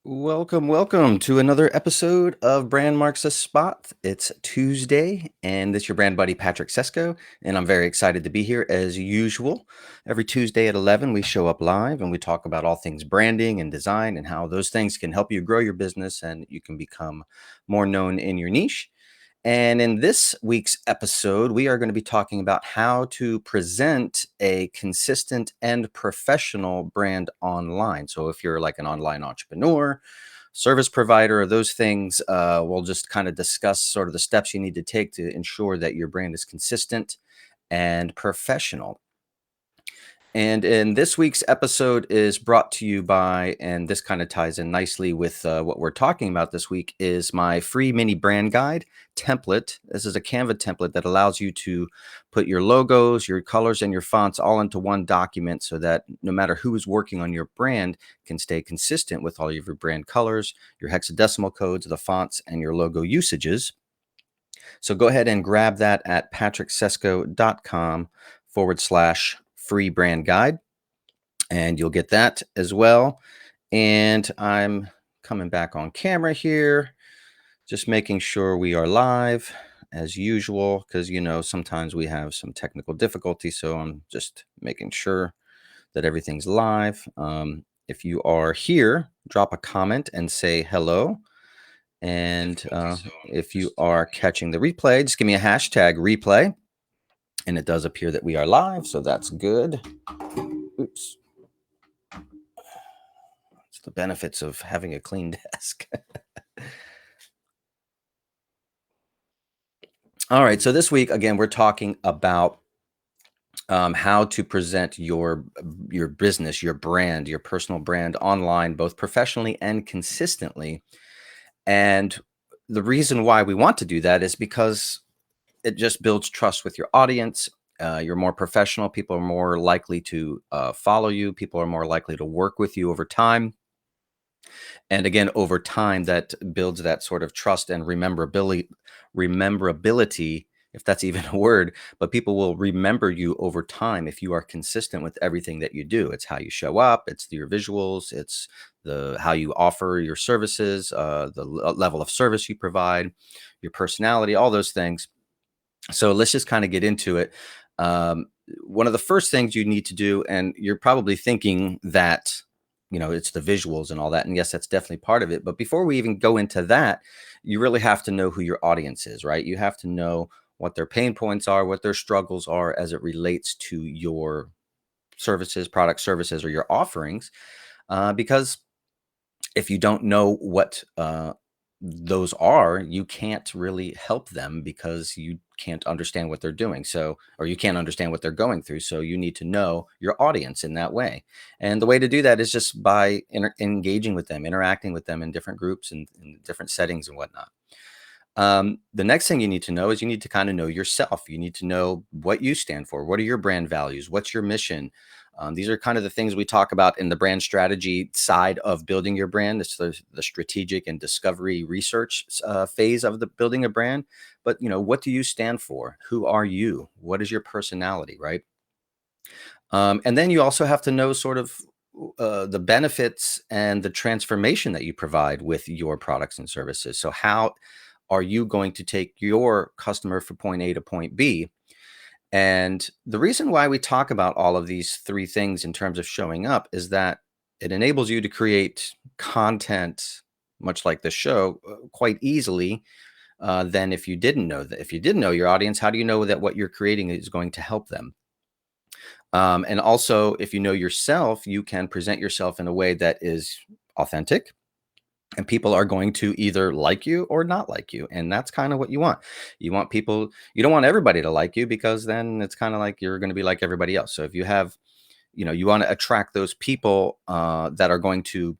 Welcome to another episode of Brand Marks a Spot. It's Tuesday, and it's your brand buddy Patrick Sesko, and I'm very excited to be here as usual. Every Tuesday at 11, we show up live and we talk about all things branding and design and how those things can help you grow your business and you can become more known in your niche. And in this week's episode, we are going to be talking about how to present a consistent and professional brand online. So, if you're like an online entrepreneur, service provider, those things, we'll just kind of discuss sort of the steps you need to take to ensure that your brand is consistent and professional. And in this week's episode is brought to you by, and this kind of ties in nicely with what we're talking about this week, is my free mini brand guide template. This is a Canva template that allows you to put your logos, your colors, and your fonts all into one document so that no matter who is working on your brand can stay consistent with all of your brand colors, your hexadecimal codes, the fonts, and your logo usages. So go ahead and grab that at patricksesko.com/free brand guide, and you'll get that as well. And I'm coming back on camera here, just making sure we are live as usual, because sometimes we have some technical difficulty. So I'm just making sure that everything's live. If you are here, drop a comment and say hello. And if you are catching the replay, just give me a hashtag replay. And it does appear that we are live, so that's good. Oops. It's the benefits of having a clean desk. All right, so this week, again, we're talking about how to present your business, your brand, your personal brand online, both professionally and consistently. And the reason why we want to do that is because it just builds trust with your audience. You're more professional. People are more likely to follow you. People are more likely to work with you over time. And again, over time, that builds that sort of trust and rememberability, if that's even a word. But people will remember you over time if you are consistent with everything that you do. It's how you show up. It's your visuals. It's the how you offer your services, the level of service you provide, your personality, all those things. So let's just kind of get into it. Um, One of the first things you need to do, and you're probably thinking that, it's the visuals and all that. And yes, that's definitely part of it. But before we even go into that, you really have to know who your audience is, right? You have to know what their pain points are, what their struggles are as it relates to your services, product services, or your offerings. Because if you don't know what those are, you can't really help them because you can't understand what they're doing. So, or you can't understand what they're going through. So, you need to know your audience in that way. And the way to do that is just by engaging with them, interacting with them in different groups and in different settings and whatnot. The next thing you need to know is you need to kind of know yourself. You need to know what you stand for. What are your brand values? What's your mission? These are kind of the things we talk about in the brand strategy side of building your brand. It's the strategic and discovery research phase of the building a brand. But what do you stand for? Who are you? What is your personality, right? And then you also have to know sort of the benefits and the transformation that you provide with your products and services. So how are you going to take your customer from point A to point B? And the reason why we talk about all of these three things in terms of showing up is that it enables you to create content, much like this show, quite easily than if you didn't know that. If you didn't know your audience, how do you know that what you're creating is going to help them? And also, if you know yourself, you can present yourself in a way that is authentic, and people are going to either like you or not like you. And that's kind of what you want. You want people, you don't want everybody to like you because then it's kind of like you're going to be like everybody else. So if you have, you want to attract those people that are going to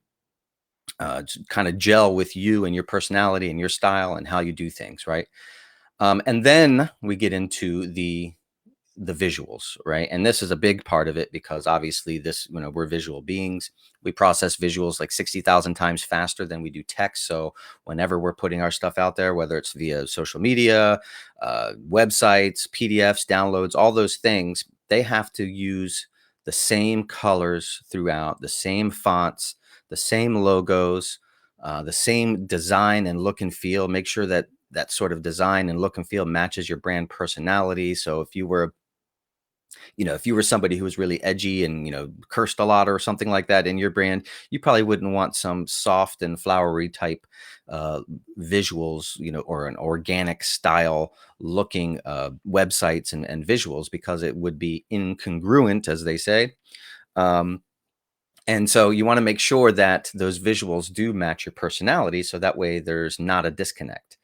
kind of gel with you and your personality and your style and how you do things, right? And then we get into the visuals, right? And this is a big part of it because obviously this, we're visual beings. We process visuals like 60,000 times faster than we do text. So whenever we're putting our stuff out there, whether it's via social media, websites, PDFs, downloads, all those things, they have to use the same colors throughout, the same fonts, the same logos. the same design and look and feel. Make sure that that sort of design and look and feel matches your brand personality. So if you were, if you were somebody who was really edgy and, cursed a lot or something like that in your brand, you probably wouldn't want some soft and flowery type uh, visuals, or an organic style looking websites and visuals, because it would be incongruent, as they say. Um, and so you want to make sure that those visuals do match your personality, so that way there's not a disconnect.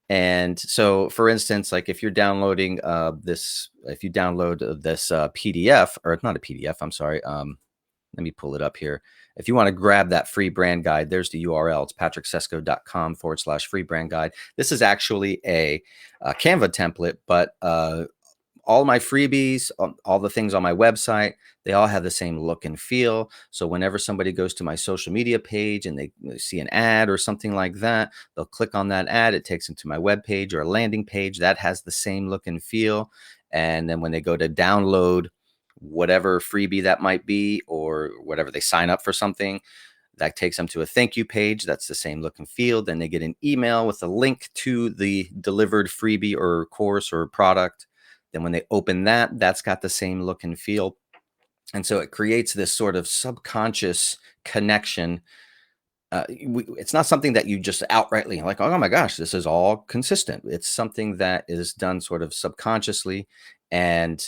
And so, for instance, like if you're downloading if you download this PDF, or it's not a PDF, I'm sorry. Let me pull it up here. If you want to grab that free brand guide, there's the URL. It's patricksesko.com/free brand guide. This is actually a Canva template, but all my freebies, all the things on my website, they all have the same look and feel. So whenever somebody goes to my social media page and they see an ad or something like that, they'll click on that ad. It takes them to my web page or a landing page that has the same look and feel. And then when they go to download whatever freebie that might be, or whatever, they sign up for something, that takes them to a thank you page. That's the same look and feel. Then they get an email with a link to the delivered freebie or course or product. Then when they open that, that's got the same look and feel. And so it creates this sort of subconscious connection. It's not something that you just outrightly like, oh my gosh, this is all consistent. It's something that is done sort of subconsciously. And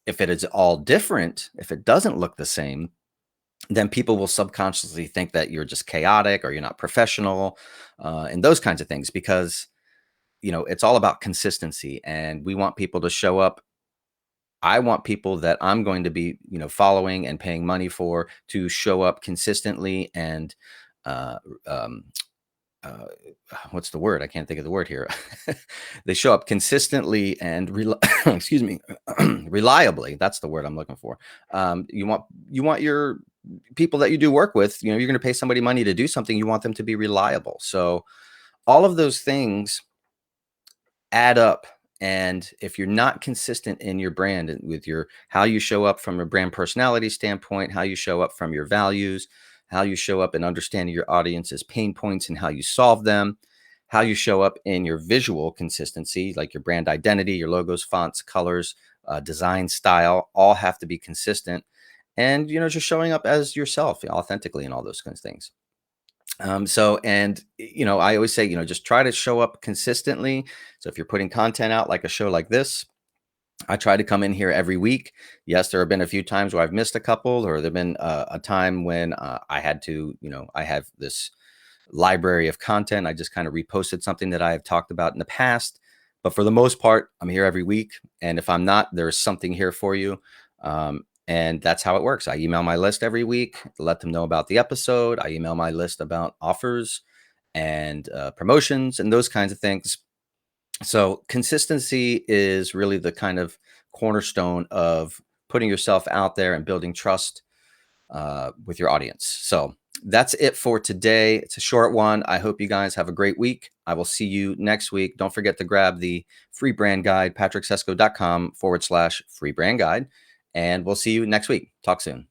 if it is all different, if it doesn't look the same, then people will subconsciously think that you're just chaotic or you're not professional, and those kinds of things, because it's all about consistency, and we want people to show up. I want people that I'm going to be, following and paying money for, to show up consistently and uh, um, uh, what's the word? I can't think of the word here. They show up consistently and excuse me, reliably. That's the word I'm looking for. You want your people that you do work with. You're going to pay somebody money to do something. You want them to be reliable. So all of those things add up. And if you're not consistent in your brand and with your how you show up from a brand personality standpoint, how you show up from your values, how you show up in understanding your audience's pain points and how you solve them, how you show up in your visual consistency, like your brand identity, your logos, fonts, colors, design style, all have to be consistent. And just showing up as yourself authentically and all those kinds of things. I always say, just try to show up consistently. So if you're putting content out like a show like this, I try to come in here every week. Yes, there have been a few times where I've missed a couple, or there've been a time when I had to, I have this library of content. I just kind of reposted something that I have talked about in the past. But for the most part, I'm here every week. And if I'm not, there's something here for you. And that's how it works. I email my list every week to let them know about the episode. I email my list about offers and promotions and those kinds of things. So consistency is really the kind of cornerstone of putting yourself out there and building trust with your audience. So that's it for today. It's a short one. I hope you guys have a great week. I will see you next week. Don't forget to grab the free brand guide, patricksesko.com/free brand guide. And we'll see you next week. Talk soon.